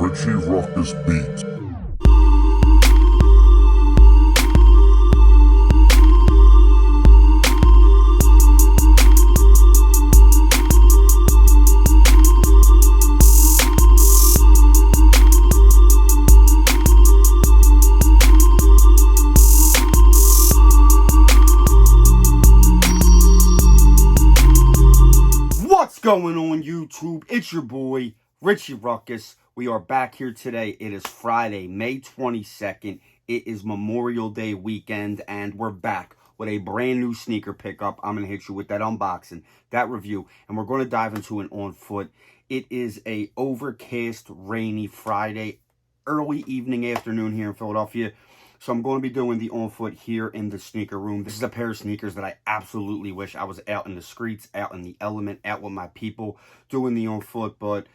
Richie Ruckus beat. What's going on YouTube? It's your boy, Richie Ruckus. We are back here today. It is Friday, May 22nd. It is Memorial Day weekend, and we're back with a brand new sneaker pickup. I'm going to hit you with that unboxing, that review, and we're going to dive into an on foot. It is a overcast, rainy Friday, early evening, afternoon here in Philadelphia. So I'm going to be doing the on foot here in the sneaker room. This is a pair of sneakers that I absolutely wish I was out in the streets, out in the element, out with my people doing the on foot. But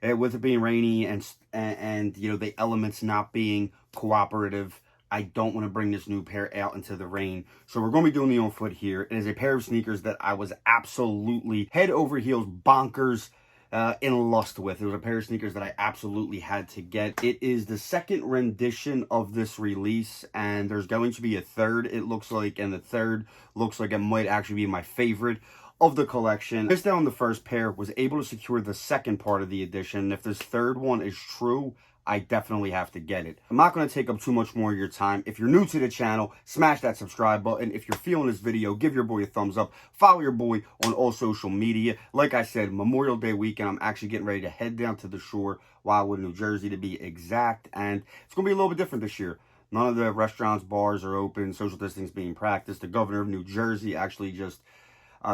with it being rainy and you know, the elements not being cooperative, I don't want to bring this new pair out into the rain. So we're going to be doing the on foot here. It is a pair of sneakers that I was absolutely head over heels bonkers in lust with. It was a pair of sneakers that I absolutely had to get. It is the second rendition of this release, and there's going to be a third, it looks like, and the third looks like it might actually be my favorite of the collection. Missed out on the first pair, was able to secure the second part of the edition. If this third one is true, I definitely have to get it. I'm not going to take up too much more of your time. If you're new to the channel, smash that subscribe button. If you're feeling this video, give your boy a thumbs up. Follow your boy on all social media. Like I said, Memorial Day weekend, I'm actually getting ready to head down to the shore, Wildwood, New Jersey to be exact. And it's going to be a little bit different this year. None of the restaurants, bars are open. Social distancing is being practiced. The governor of New Jersey actually just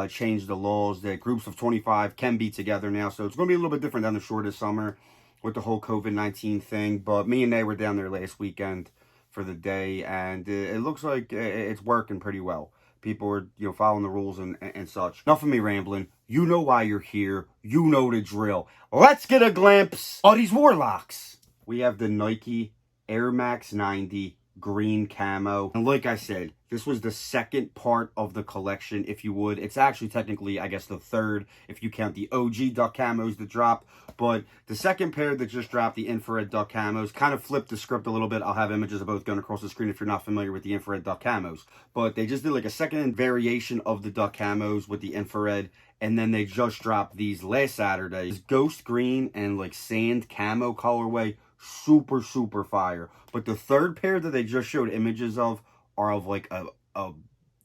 changed the laws that groups of 25 can be together now. So it's going to be a little bit different down the shore this summer with the whole COVID-19 thing. But me and they were down there last weekend for the day, and it looks like it's working pretty well. People are, you know, following the rules and such. Enough of me rambling. You know why you're here. You know the drill. Let's get a glimpse of these Warlocks. We have the Nike Air Max 90 green camo. And like I said, this was the second part of the collection, if you would. It's actually technically, I guess, the third, if you count the OG duck camos that dropped. But the second pair that just dropped, the infrared duck camos, kind of flipped the script a little bit. I'll have images of both going across the screen if you're not familiar with the infrared duck camos. But they just did like a second variation of the duck camos with the infrared. And then they just dropped these last Saturday. This ghost green and like sand camo colorway. Super, super fire. But the third pair that they just showed images of are of like a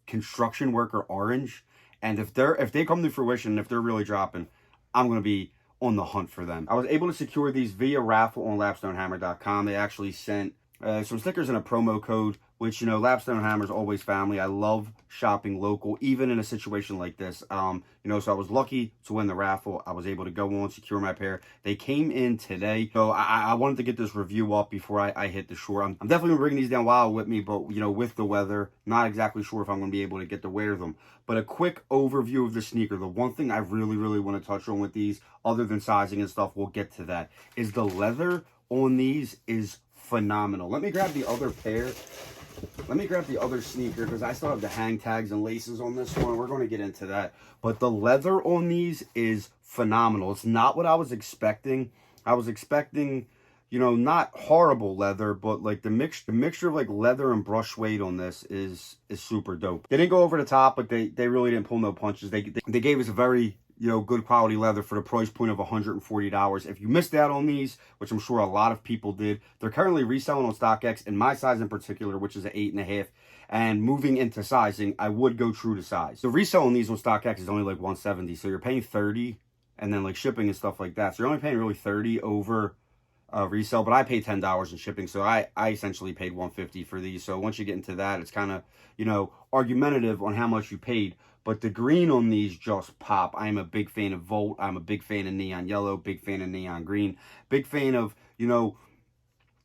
construction worker orange. And if they come to fruition, if they're really dropping, I'm going to be on the hunt for them. I was able to secure these via raffle on lapstonehammer.com. They actually sent some stickers and a promo code, which, you know, Lapstone Hammer is always family. I love shopping local, even in a situation like this. You know, so I was lucky to win the raffle. I was able to go on, secure my pair. They came in today. So I wanted to get this review up before I hit the shore. I'm definitely bringing these down wild with me, but, you know, with the weather, not exactly sure if I'm going to be able to get to wear them. But a quick overview of the sneaker. The one thing I really, really want to touch on with these, other than sizing and stuff, we'll get to that, is the leather on these is phenomenal. Let me grab the other pair. Let me grab the other sneaker because I still have the hang tags and laces on this one. We're going to get into that. But the leather on these is phenomenal. It's not what I was expecting. I was expecting, you know, not horrible leather, but like the mixture of like leather and brush suede on this is super dope. They didn't go over the top, but they really didn't pull no punches. They gave us a very, you know, good quality leather for the price point of $140. If you missed out on these, which I'm sure a lot of people did, they're currently reselling on StockX in my size in particular, which is an 8.5. And moving into sizing, I would go true to size. The resale on these on StockX is only like $170, so you're paying $30, and then like shipping and stuff like that. So you're only paying really $30 over resale, but I paid $10 in shipping, so I essentially paid $150 for these. So once you get into that, it's kind of, you know, argumentative on how much you paid. But the green on these just pop. I'm a big fan of Volt. I'm a big fan of neon yellow, big fan of neon green, big fan of, you know,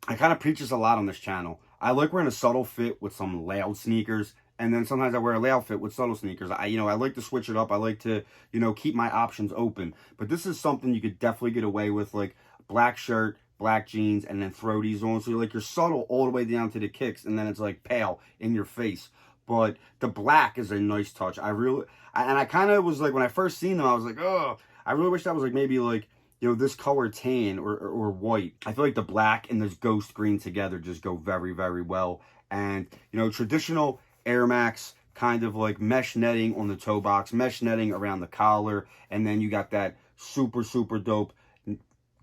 I kind of preach this a lot on this channel. I like wearing a subtle fit with some loud sneakers, and then sometimes I wear a loud fit with subtle sneakers. I like to switch it up. I like to, you know, keep my options open. But this is something you could definitely get away with, like black shirt, black jeans, and then throw these on. So you're subtle all the way down to the kicks, and then it's like pale in your face. But the black is a nice touch. I kind of was like, when I first seen them, I was like, oh, I really wish that was like maybe like this color tan or white. I feel like the black and this ghost green together just go very, very well. And, traditional Air Max, kind of like mesh netting on the toe box, mesh netting around the collar, and then you got that super, super dope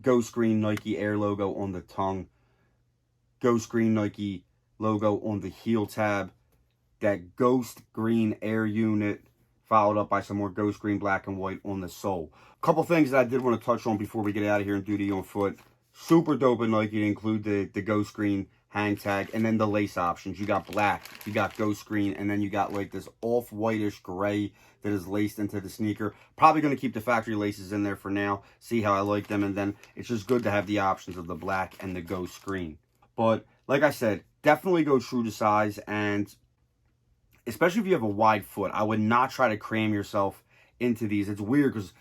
ghost green Nike Air logo on the tongue, ghost green Nike logo on the heel tab, that ghost green Air unit, followed up by some more ghost green black and white on the sole. A couple things that I did want to touch on before we get out of here and do the on foot. Super dope in Nike to include the ghost green hang tag, and then the lace options. You got black, you got ghost green, and then you got like this off-whitish gray that is laced into the sneaker. Probably going to keep the factory laces in there for now, see how I like them, and then it's just good to have the options of the black and the ghost green. But like I said, definitely go true to size, and especially if you have a wide foot, I would not try to cram yourself into these. It's weird because,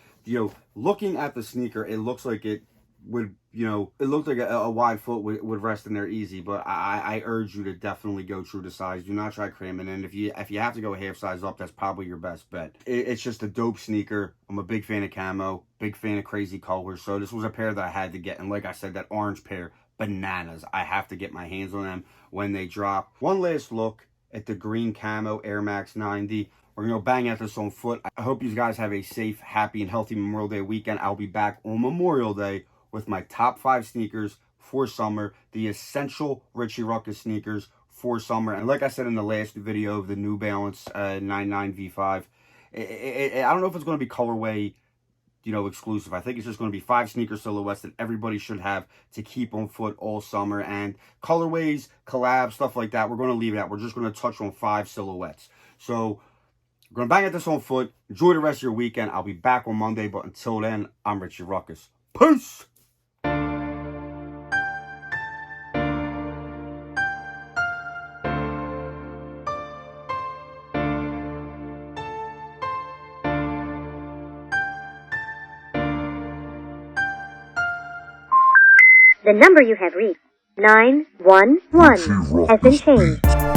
looking at the sneaker, it looks like it would, it looked like a wide foot would rest in there easy. But I urge you to definitely go true to size. Do not try cramming in. If you have to go half size up, that's probably your best bet. It's just a dope sneaker. I'm a big fan of camo, big fan of crazy colors. So this was a pair that I had to get. And like I said, that orange pair, bananas. I have to get my hands on them when they drop. One last look at the green camo Air Max 90. We're going to bang at this on foot. I hope you guys have a safe, happy, and healthy Memorial Day weekend. I'll be back on Memorial Day with my top 5 sneakers for summer, the essential Richie Ruckus sneakers for summer. And like I said in the last video of the New Balance 99 V5, I don't know if it's going to be colorway exclusive. I think it's just going to be 5 sneaker silhouettes that everybody should have to keep on foot all summer. And colorways, collabs, stuff like that, we're going to leave it out. We're just going to touch on 5 silhouettes. So we're going to bang at this on foot. Enjoy the rest of your weekend. I'll be back on Monday, but until then, I'm Richie Ruckus. Peace! The number you have reached, 911, has been changed.